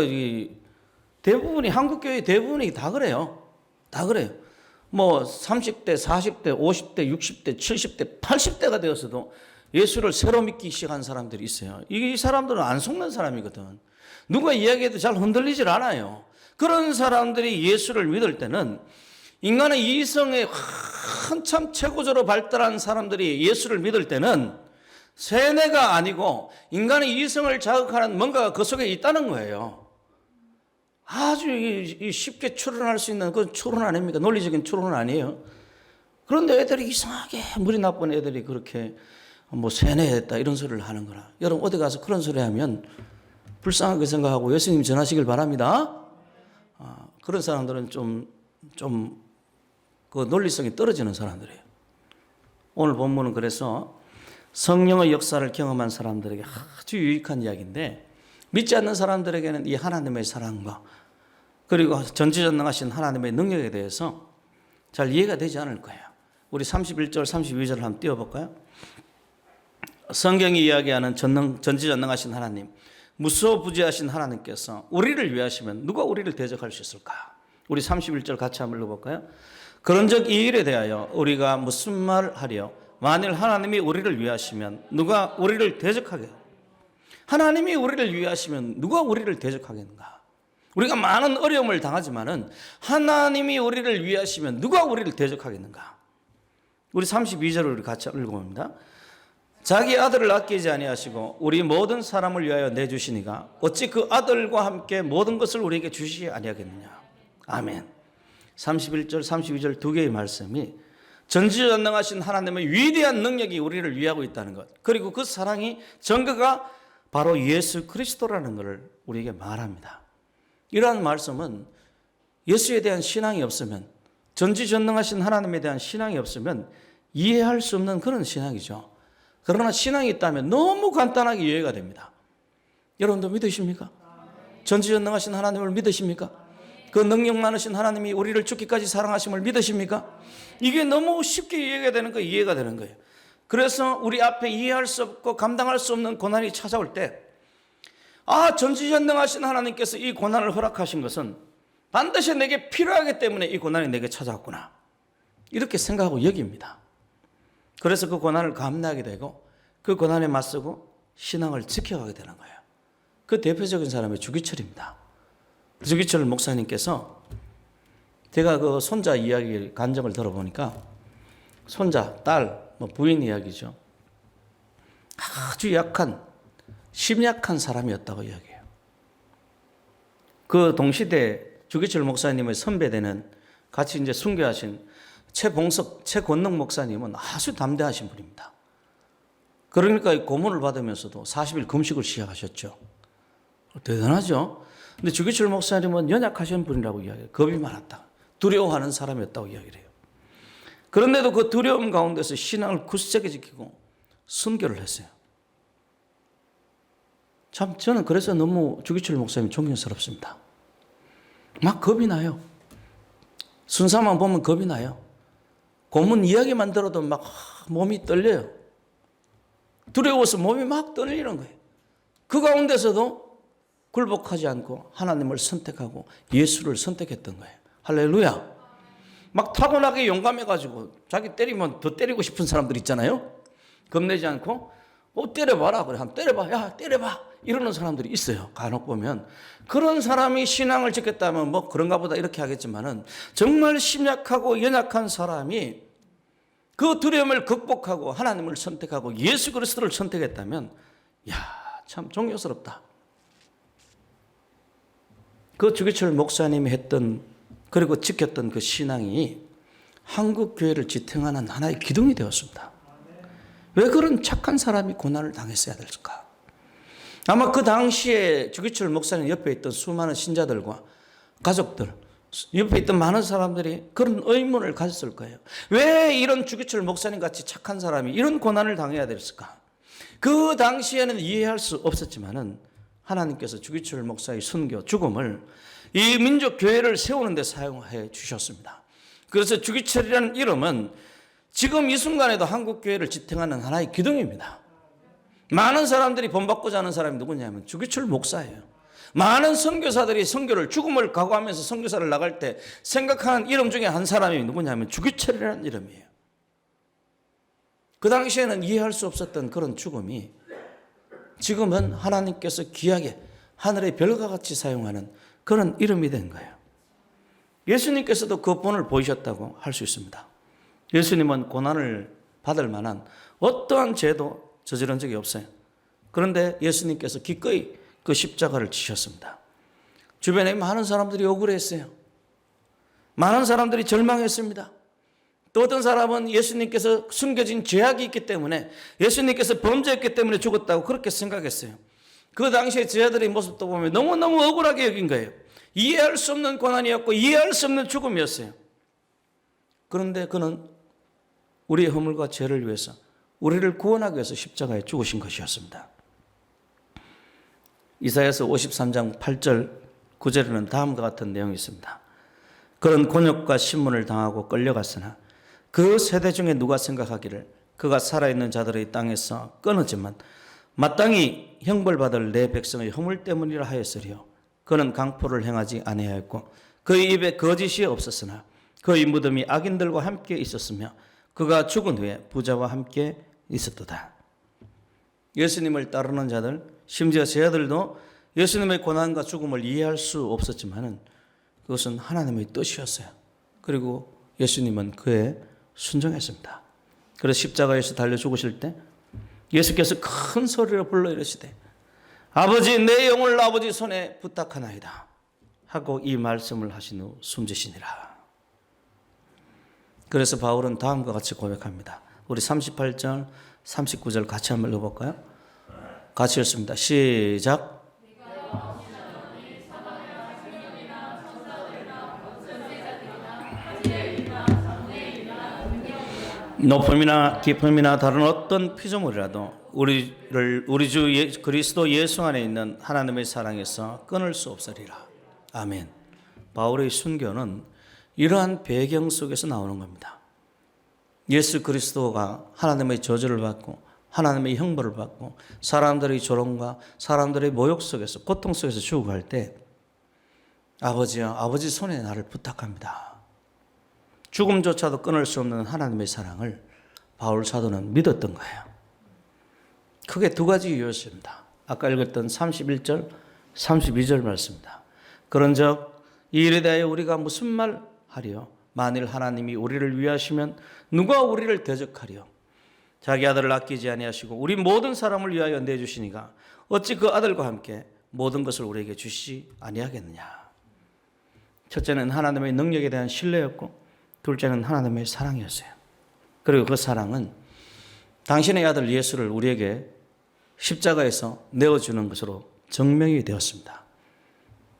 한국교회 대부분이 다 그래요. 다 그래요. 30대, 40대, 50대, 60대, 70대, 80대가 되었어도 예수를 새로 믿기 시작한 사람들이 있어요. 이 사람들은 안 속는 사람이거든. 누가 이야기해도 잘 흔들리질 않아요. 그런 사람들이 예수를 믿을 때는, 인간의 이성에 한참 최고조로 발달한 사람들이 예수를 믿을 때는 세뇌가 아니고 인간의 이성을 자극하는 뭔가가 그 속에 있다는 거예요. 아주 쉽게 추론할 수 있는 그건 추론 아닙니까? 논리적인 추론은 아니에요. 그런데 애들이 이상하게, 물이 나쁜 애들이 그렇게 뭐 세뇌했다 이런 소리를 하는 거라. 여러분 어디 가서 그런 소리 하면 불쌍하게 생각하고 예수님 전하시길 바랍니다. 그런 사람들은 좀 그 논리성이 떨어지는 사람들이에요. 오늘 본문은 그래서 성령의 역사를 경험한 사람들에게 아주 유익한 이야기인데, 믿지 않는 사람들에게는 이 하나님의 사랑과 그리고 전지전능하신 하나님의 능력에 대해서 잘 이해가 되지 않을 거예요. 우리 31절 32절을 한번 띄워볼까요? 성경이 이야기하는 전지전능하신 하나님, 무소부지하신 하나님께서 우리를 위하시면 누가 우리를 대적할 수 있을까? 우리 31절 같이 한번 읽어볼까요? 그런즉 이 일에 대하여 우리가 무슨 말을 하려? 만일 하나님이 우리를 위하시면 누가 우리를 대적하게? 하나님이 우리를 위하시면 누가 우리를 대적하겠는가? 우리가 많은 어려움을 당하지만은 하나님이 우리를 위하시면 누가 우리를 대적하겠는가? 우리 32절을 우리 같이 읽어봅니다. 자기 아들을 아끼지 아니하시고 우리 모든 사람을 위하여 내주시니가 어찌 그 아들과 함께 모든 것을 우리에게 주시지 아니하겠느냐? 아멘. 31절 32절 두 개의 말씀이 전지전능하신 하나님의 위대한 능력이 우리를 위하고 있다는 것, 그리고 그 사랑이 증거가 바로 예수 그리스도라는 것을 우리에게 말합니다. 이러한 말씀은 예수에 대한 신앙이 없으면, 전지전능하신 하나님에 대한 신앙이 없으면 이해할 수 없는 그런 신앙이죠. 그러나 신앙이 있다면 너무 간단하게 이해가 됩니다. 여러분도 믿으십니까? 전지전능하신 하나님을 믿으십니까? 그 능력 많으신 하나님이 우리를 죽기까지 사랑하심을 믿으십니까? 이게 너무 쉽게 이해가 되는 거예요. 이해가 되는 거예요. 그래서 우리 앞에 이해할 수 없고 감당할 수 없는 고난이 찾아올 때, 전지전능하신 하나님께서 이 고난을 허락하신 것은 반드시 내게 필요하기 때문에 이 고난이 내게 찾아왔구나, 이렇게 생각하고 여깁니다. 그래서 그 고난을 감내하게 되고 그 고난에 맞서고 신앙을 지켜가게 되는 거예요. 그 대표적인 사람이 주기철입니다. 주기철 목사님께서, 제가 그 손자 이야기 간증을 들어보니까 손자, 딸, 부인 이야기죠. 아주 약한, 심약한 사람이었다고 이야기해요. 그 동시대 주기철 목사님의 선배되는 같이 이제 순교하신 최권능 목사님은 아주 담대하신 분입니다. 그러니까 고문을 받으면서도 40일 금식을 시작하셨죠. 대단하죠. 근데 주기철 목사님은 연약하신 분이라고 이야기해요. 겁이 많았다, 두려워하는 사람이었다고 이야기를 해요. 그런데도 그 두려움 가운데서 신앙을 굳세게 지키고 순교를 했어요. 참 저는 그래서 너무 주기철 목사님 존경스럽습니다. 막 겁이 나요. 순사만 보면 겁이 나요. 고문 이야기만 들어도 막 몸이 떨려요. 두려워서 몸이 막 떨리는 거예요. 그 가운데서도 굴복하지 않고 하나님을 선택하고 예수를 선택했던 거예요. 할렐루야. 막 타고나게 용감해가지고 자기 때리면 더 때리고 싶은 사람들 있잖아요. 겁내지 않고 때려봐라, 그래, 한번 때려봐, 야 때려봐, 이러는 사람들이 있어요. 간혹 보면 그런 사람이 신앙을 지켰다면 뭐 그런가 보다 이렇게 하겠지만은, 정말 심약하고 연약한 사람이 그 두려움을 극복하고 하나님을 선택하고 예수 그리스도를 선택했다면, 참 존경스럽다. 그 주기철 목사님이 했던, 그리고 지켰던 그 신앙이 한국 교회를 지탱하는 하나의 기둥이 되었습니다. 왜 그런 착한 사람이 고난을 당했어야 될까? 아마 그 당시에 주기철 목사님 옆에 있던 수많은 신자들과 가족들, 옆에 있던 많은 사람들이 그런 의문을 가졌을 거예요. 왜 이런 주기철 목사님 같이 착한 사람이 이런 고난을 당해야 됐을까? 그 당시에는 이해할 수 없었지만은 하나님께서 주기철 목사의 순교, 죽음을 이 민족 교회를 세우는 데 사용해 주셨습니다. 그래서 주기철이라는 이름은 지금 이 순간에도 한국 교회를 지탱하는 하나의 기둥입니다. 많은 사람들이 본받고자 하는 사람이 누구냐면 주기철 목사예요. 많은 선교사들이 선교를, 죽음을 각오하면서 선교사를 나갈 때 생각하는 이름 중에 한 사람이 누구냐면 주기철이라는 이름이에요. 그 당시에는 이해할 수 없었던 그런 죽음이 지금은 하나님께서 귀하게 하늘의 별과 같이 사용하는 그런 이름이 된 거예요. 예수님께서도 그 본을 보이셨다고 할 수 있습니다. 예수님은 고난을 받을 만한 어떠한 죄도 저지른 적이 없어요. 그런데 예수님께서 기꺼이 그 십자가를 지셨습니다. 주변에 많은 사람들이 억울했어요. 많은 사람들이 절망했습니다. 또 어떤 사람은 예수님께서 숨겨진 죄악이 있기 때문에, 예수님께서 범죄했기 때문에 죽었다고 그렇게 생각했어요. 그 당시에 제자들의 모습도 보면 너무너무 억울하게 여긴 거예요. 이해할 수 없는 고난이었고 이해할 수 없는 죽음이었어요. 그런데 그는 우리의 허물과 죄를 위해서, 우리를 구원하기 위해서 십자가에 죽으신 것이었습니다. 이사야서 53장 8절 9절에는 다음과 같은 내용이 있습니다. 그런 곤욕과 신문을 당하고 끌려갔으나 그 세대 중에 누가 생각하기를 그가 살아있는 자들의 땅에서 끊어지만 마땅히 형벌받을 내 백성의 허물 때문이라 하였으리요. 그는 강포를 행하지 아니하였고 그의 입에 거짓이 없었으나 그의 무덤이 악인들과 함께 있었으며 그가 죽은 후에 부자와 함께 있었도다. 예수님을 따르는 자들, 심지어 제자들도 예수님의 고난과 죽음을 이해할 수 없었지만은 그것은 하나님의 뜻이었어요. 그리고 예수님은 그에 순종했습니다. 그래서 십자가에서 달려 죽으실 때 예수께서 큰 소리로 불러 이르시되 아버지, 내 영혼을 아버지 손에 부탁하나이다 하고 이 말씀을 하신 후 숨지시니라. 그래서 바울은 다음과 같이 고백합니다. 우리 38절 39절 같이 한번 읽어볼까요? 같이 읽습니다. 시작. 높음이나 깊음이나 다른 어떤 피조물이라도 우리 주 그리스도 예수 안에 있는 하나님의 사랑에서 끊을 수 없으리라. 아멘. 바울의 순교는 이러한 배경 속에서 나오는 겁니다. 예수 그리스도가 하나님의 저주를 받고 하나님의 형벌을 받고 사람들의 조롱과 사람들의 모욕 속에서, 고통 속에서 죽어갈 때 아버지여, 아버지 손에 나를 부탁합니다. 죽음조차도 끊을 수 없는 하나님의 사랑을 바울 사도는 믿었던 거예요. 크게 두 가지 이유였습니다. 아까 읽었던 31절, 32절 말씀입니다. 그런즉 이 일에 대하여 우리가 무슨 말 하리요? 만일 하나님이 우리를 위하시면 누가 우리를 대적하리요? 자기 아들을 아끼지 아니하시고 우리 모든 사람을 위하여 내주시니가 어찌 그 아들과 함께 모든 것을 우리에게 주시지 아니하겠느냐? 첫째는 하나님의 능력에 대한 신뢰였고 둘째는 하나님의 사랑이었어요. 그리고 그 사랑은 당신의 아들 예수를 우리에게 십자가에서 내어주는 것으로 증명이 되었습니다.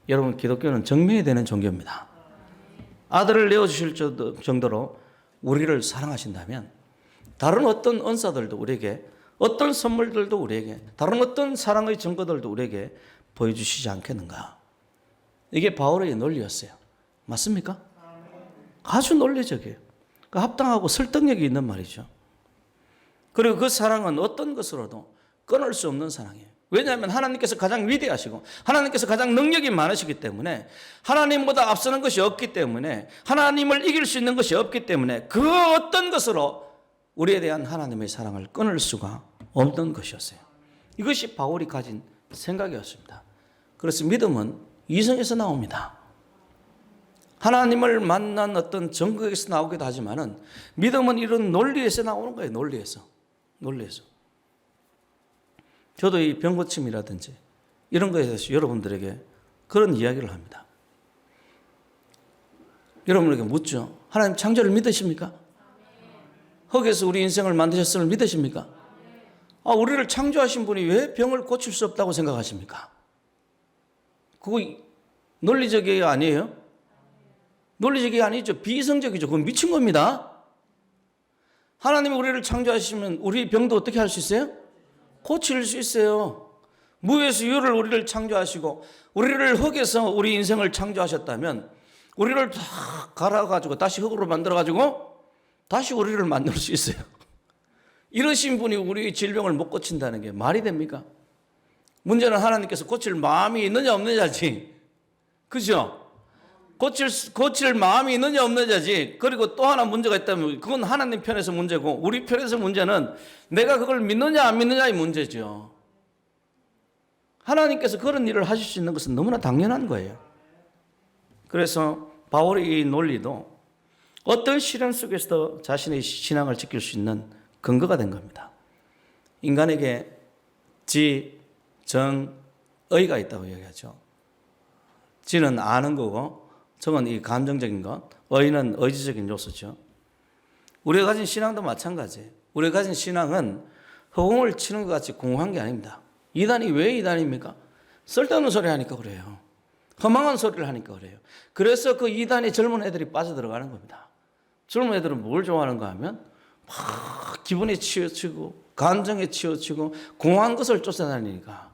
여러분, 기독교는 증명이 되는 종교입니다. 아들을 내어주실 정도로 우리를 사랑하신다면 다른 어떤 은사들도 우리에게, 어떤 선물들도 우리에게, 다른 어떤 사랑의 증거들도 우리에게 보여주시지 않겠는가? 이게 바울의 논리였어요. 맞습니까? 아주 논리적이에요. 합당하고 설득력이 있는 말이죠. 그리고 그 사랑은 어떤 것으로도 끊을 수 없는 사랑이에요. 왜냐하면 하나님께서 가장 위대하시고 하나님께서 가장 능력이 많으시기 때문에, 하나님보다 앞서는 것이 없기 때문에, 하나님을 이길 수 있는 것이 없기 때문에 그 어떤 것으로 우리에 대한 하나님의 사랑을 끊을 수가 없는 것이었어요. 이것이 바울이 가진 생각이었습니다. 그래서 믿음은 이성에서 나옵니다. 하나님을 만난 어떤 증거에서 나오기도 하지만은 믿음은 이런 논리에서 나오는 거예요. 논리에서. 저도 이 병고침이라든지 이런 거에 대해서 여러분들에게 그런 이야기를 합니다. 여러분에게 묻죠. 하나님 창조를 믿으십니까? 흙에서 우리 인생을 만드셨음을 믿으십니까? 우리를 창조하신 분이 왜 병을 고칠 수 없다고 생각하십니까? 그거 논리적이 아니에요? 논리적이 아니죠. 비이성적이죠. 그건 미친 겁니다. 하나님이 우리를 창조하시면 우리 병도 어떻게 할 수 있어요? 고칠 수 있어요. 무에서 유를 우리를 창조하시고 우리를 흙에서 우리 인생을 창조하셨다면 우리를 다 갈아가지고 다시 흙으로 만들어가지고 다시 우리를 만들 수 있어요. 이러신 분이 우리의 질병을 못 고친다는 게 말이 됩니까? 문제는 하나님께서 고칠 마음이 있느냐 없느냐지. 그죠? 고칠 마음이 있느냐 없느냐지. 그리고 또 하나 문제가 있다면 그건 하나님 편에서 문제고 우리 편에서 문제는 내가 그걸 믿느냐 안 믿느냐의 문제죠. 하나님께서 그런 일을 하실 수 있는 것은 너무나 당연한 거예요. 그래서 바울의 이 논리도 어떤 시련 속에서도 자신의 신앙을 지킬 수 있는 근거가 된 겁니다. 인간에게 지, 정, 의가 있다고 이야기하죠. 지는 아는 거고 정은 이 감정적인 것, 의는 의지적인 요소죠. 우리가 가진 신앙도 마찬가지예요. 우리가 가진 신앙은 허공을 치는 것 같이 공허한 게 아닙니다. 이단이 왜 이단입니까? 쓸데없는 소리 하니까 그래요. 허망한 소리를 하니까 그래요. 그래서 그 이단에 젊은 애들이 빠져들어가는 겁니다. 젊은 애들은 뭘 좋아하는가 하면 막 기분에 치우치고 감정에 치우치고 공허한 것을 쫓아다니니까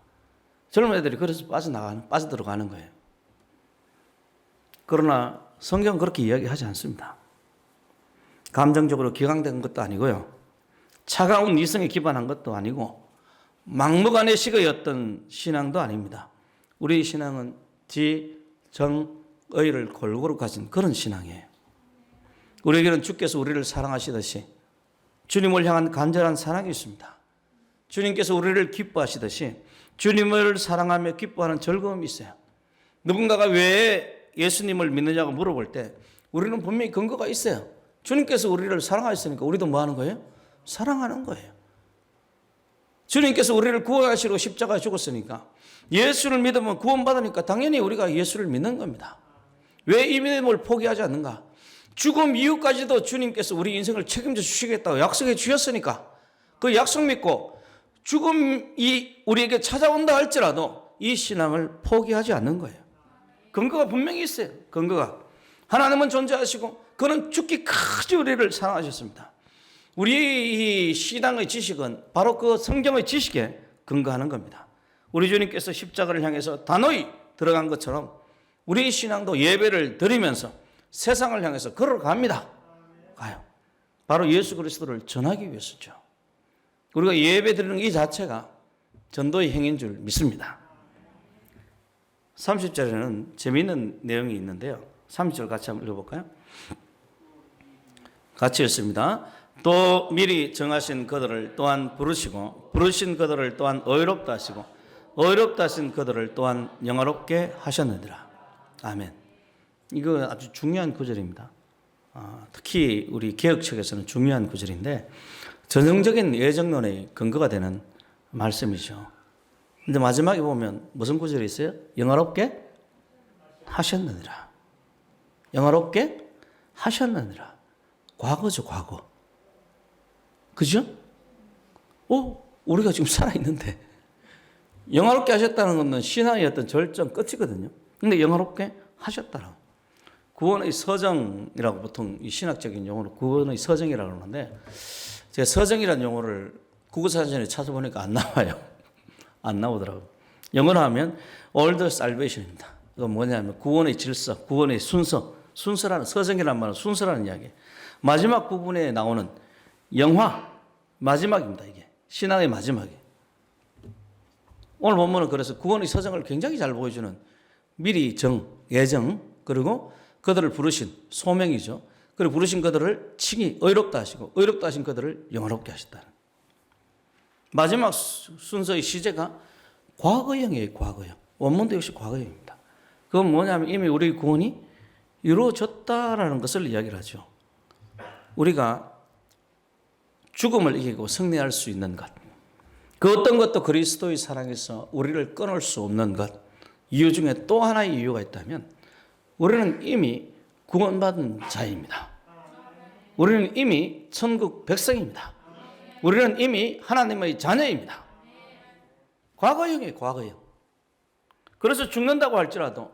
젊은 애들이 그래서 빠져들어가는 거예요. 그러나 성경은 그렇게 이야기하지 않습니다. 감정적으로 기강된 것도 아니고요. 차가운 이성에 기반한 것도 아니고 막무가내 식의 신앙도 아닙니다. 우리 신앙은 지정의를 골고루 가진 그런 신앙이에요. 우리에게는 주께서 우리를 사랑하시듯이 주님을 향한 간절한 사랑이 있습니다. 주님께서 우리를 기뻐하시듯이 주님을 사랑하며 기뻐하는 즐거움이 있어요. 누군가가 왜 예수님을 믿느냐고 물어볼 때 우리는 분명히 근거가 있어요. 주님께서 우리를 사랑하셨으니까 우리도 뭐 하는 거예요? 사랑하는 거예요. 주님께서 우리를 구원하시고 십자가에 죽었으니까 예수를 믿으면 구원받으니까 당연히 우리가 예수를 믿는 겁니다. 왜 이 믿음을 포기하지 않는가? 죽음 이후까지도 주님께서 우리 인생을 책임져 주시겠다고 약속해 주셨으니까 그 약속 믿고 죽음이 우리에게 찾아온다 할지라도 이 신앙을 포기하지 않는 거예요. 근거가 분명히 있어요. 근거가. 하나님은 존재하시고 그는 죽기까지 우리를 사랑하셨습니다. 우리 이 신앙의 지식은 바로 그 성경의 지식에 근거하는 겁니다. 우리 주님께서 십자가를 향해서 단호히 들어간 것처럼 우리 신앙도 예배를 드리면서 세상을 향해서 걸어갑니다. 가요. 바로 예수 그리스도를 전하기 위해서죠. 우리가 예배 드리는 이 자체가 전도의 행인 줄 믿습니다. 30절에는 재미있는 내용이 있는데요. 30절 같이 한번 읽어볼까요? 같이 읽습니다. 또 미리 정하신 그들을 또한 부르시고 부르신 그들을 또한 의롭다 하시고 의롭다 하신 그들을 또한 영화롭게 하셨느니라. 아멘. 이거 아주 중요한 구절입니다. 특히 우리 개혁 측에서는 중요한 구절인데 전형적인 예정론의 근거가 되는 말씀이죠. 근데 마지막에 보면 무슨 구절이 있어요? 영화롭게 하셨느니라. 영화롭게 하셨느니라. 과거죠, 과거. 그죠? 우리가 지금 살아있는데 영화롭게 하셨다는 것은 신앙의 어떤 절정 끝이거든요. 근데 영화롭게 하셨다는 구원의 서정이라고 보통 이 신학적인 용어로 구원의 서정이라고 하는데 제가 서정이라는 용어를 국어사전에 찾아보니까 안 나와요. 안 나오더라고요. 영어로 하면 Old Salvation입니다. 이건 뭐냐면 구원의 질서, 구원의 순서라는 서정이라는 말은 순서라는 이야기예요. 마지막 부분에 나오는 영화, 마지막입니다. 이게 신앙의 마지막이에요. 오늘 본문은 그래서 구원의 서정을 굉장히 잘 보여주는 미리 예정, 그리고 그들을 부르신 소명이죠. 그리고 부르신 그들을 칭히 의롭다 하시고 의롭다 하신 그들을 영화롭게 하셨다. 마지막 순서의 시제가 과거형이에요. 과거형. 원문도 역시 과거형입니다. 그건 뭐냐면 이미 우리 구원이 이루어졌다라는 것을 이야기를 하죠. 우리가 죽음을 이기고 승리할 수 있는 것, 그 어떤 것도 그리스도의 사랑에서 우리를 끊을 수 없는 것, 이유 중에 또 하나의 이유가 있다면 우리는 이미 구원받은 자입니다. 우리는 이미 천국 백성입니다. 우리는 이미 하나님의 자녀입니다. 과거형이에요, 과거형. 그래서 죽는다고 할지라도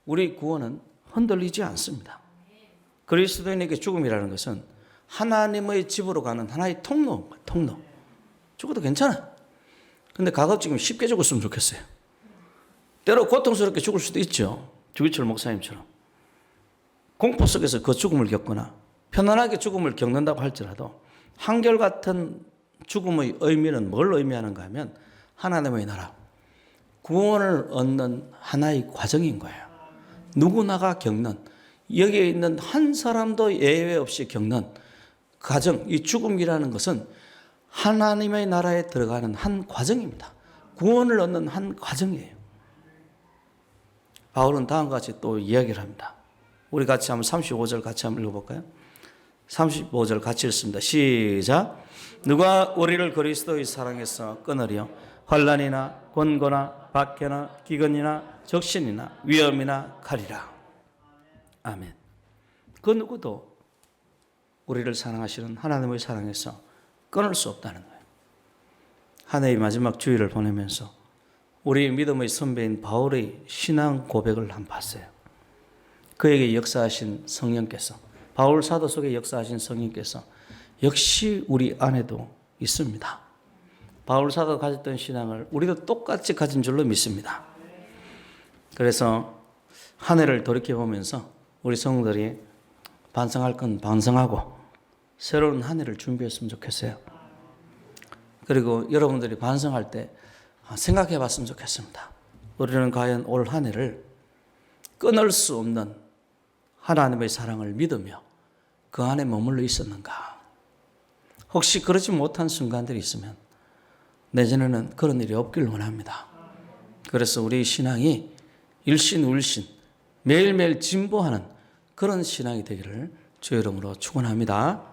우리 구원은 흔들리지 않습니다. 그리스도인에게 죽음이라는 것은 하나님의 집으로 가는 하나의 통로. 죽어도 괜찮아. 근데 가급적이면 쉽게 죽었으면 좋겠어요. 때로 고통스럽게 죽을 수도 있죠. 주기철 목사님처럼. 공포 속에서 그 죽음을 겪거나 편안하게 죽음을 겪는다고 할지라도 한결같은 죽음의 의미는 뭘 의미하는가 하면 하나님의 나라, 구원을 얻는 하나의 과정인 거예요. 누구나가 겪는, 여기에 있는 한 사람도 예외 없이 겪는 과정, 이 죽음이라는 것은 하나님의 나라에 들어가는 한 과정입니다. 구원을 얻는 한 과정이에요. 바울은 다음과 같이 또 이야기를 합니다. 우리 같이 한번 35절 같이 한번 읽어볼까요? 35절 같이 읽습니다. 시작. 누가 우리를 그리스도의 사랑에서 끊으려 환난이나 권고나 박해나 기근이나 적신이나 위험이나 가리라. 아멘. 그 누구도 우리를 사랑하시는 하나님의 사랑에서 끊을 수 없다는 거예요. 한 해의 마지막 주일을 보내면서 우리 믿음의 선배인 바울의 신앙 고백을 한번 봤어요. 그에게 역사하신 성령께서, 바울 사도 속에 역사하신 성령께서 역시 우리 안에도 있습니다. 바울 사도가 가졌던 신앙을 우리도 똑같이 가진 줄로 믿습니다. 그래서 한 해를 돌이켜보면서 우리 성도들이 반성할 건 반성하고 새로운 한 해를 준비했으면 좋겠어요. 그리고 여러분들이 반성할 때 생각해 봤으면 좋겠습니다. 우리는 과연 올 한 해를 끊을 수 없는 하나님의 사랑을 믿으며 그 안에 머물러 있었는가? 혹시 그러지 못한 순간들이 있으면 내년에는 그런 일이 없길 원합니다. 그래서 우리 신앙이 일신울신 매일매일 진보하는 그런 신앙이 되기를 주의 이름으로 축원합니다.